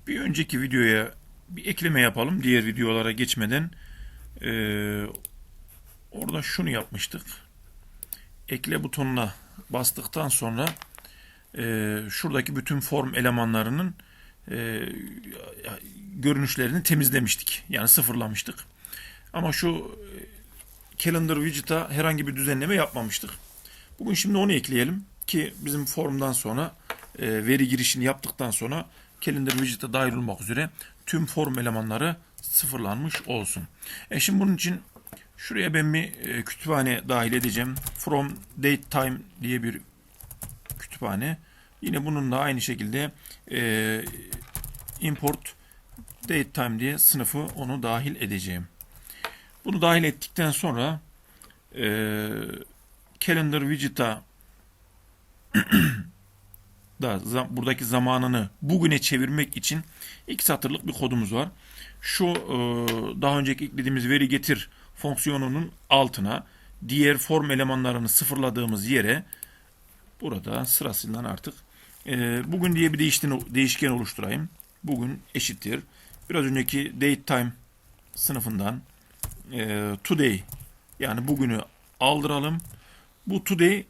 Bir önceki videoya bir ekleme yapalım diğer videolara geçmeden. Orada şunu yapmıştık. Ekle butonuna bastıktan sonra şuradaki bütün form elemanlarının e, görünüşlerini temizlemiştik. Yani sıfırlamıştık. Ama şu Calendar widget'a herhangi bir düzenleme yapmamıştık. Bugün şimdi onu ekleyelim ki bizim formdan sonra veri girişini yaptıktan sonra Calendar widget'a dahil olmak üzere tüm form elemanları sıfırlanmış olsun. Şimdi bunun için şuraya ben bir kütüphane dahil edeceğim. From date time diye bir kütüphane. Yine bunun da aynı şekilde import date time diye sınıfı onu dahil edeceğim. Bunu dahil ettikten sonra Calendar widget'a da buradaki zamanını bugüne çevirmek için iki satırlık bir kodumuz var. Şu daha önceki eklediğimiz veri getir fonksiyonunun altına diğer form elemanlarını sıfırladığımız yere burada sırasıyla artık bugün diye bir değişken oluşturayım. Bugün eşittir. Biraz önceki datetime sınıfından today yani bugünü aldıralım. Bu today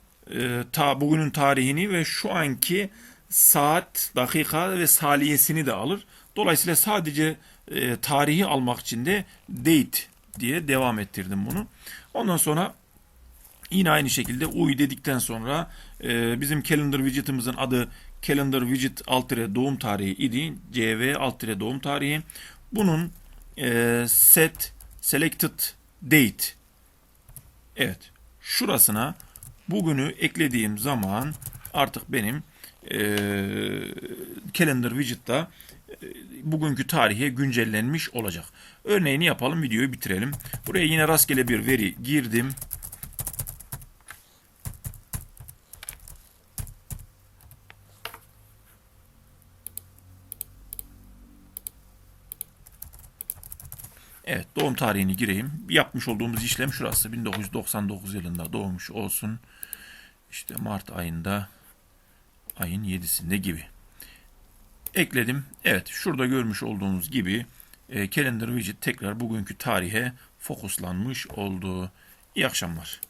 bugünün tarihini ve şu anki saat, dakika ve saliyesini de alır. Dolayısıyla sadece tarihi almak için de date diye devam ettirdim bunu. Ondan sonra yine aynı şekilde uy dedikten sonra bizim calendar widget'ımızın adı calendar widget doğum tarihi idi. cv doğum tarihi. Bunun set selected date. Evet. Şurasına bugünü eklediğim zaman artık benim Calendar widget'ta bugünkü tarihe güncellenmiş olacak. Örneğini yapalım, videoyu bitirelim. Buraya yine rastgele bir veri girdim. Evet, doğum tarihini gireyim. Yapmış olduğumuz işlem şurası. 1999 yılında doğmuş olsun. İşte Mart ayında ayın 7'sinde gibi. Ekledim. Evet, şurada görmüş olduğunuz gibi Calendar widget tekrar bugünkü tarihe fokuslanmış oldu. İyi akşamlar.